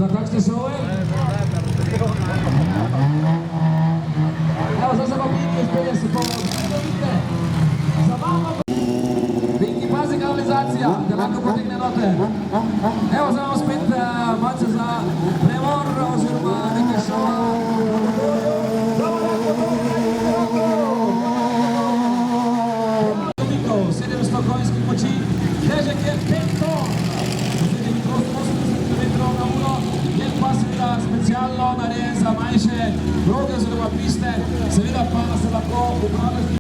Zatačte šove. Evo sad se vam vidite, spolje se vidite. Za vama. Vinki, pazi kanalizacija, da lahko potegne note. Evo za vam spet malce za premor oziroma nekaj šova. 700 konjskih moči, težek je 5 ton. Pa seveda specialno narejen za manjše proge oziroma piste, seveda pa se lahko upravlja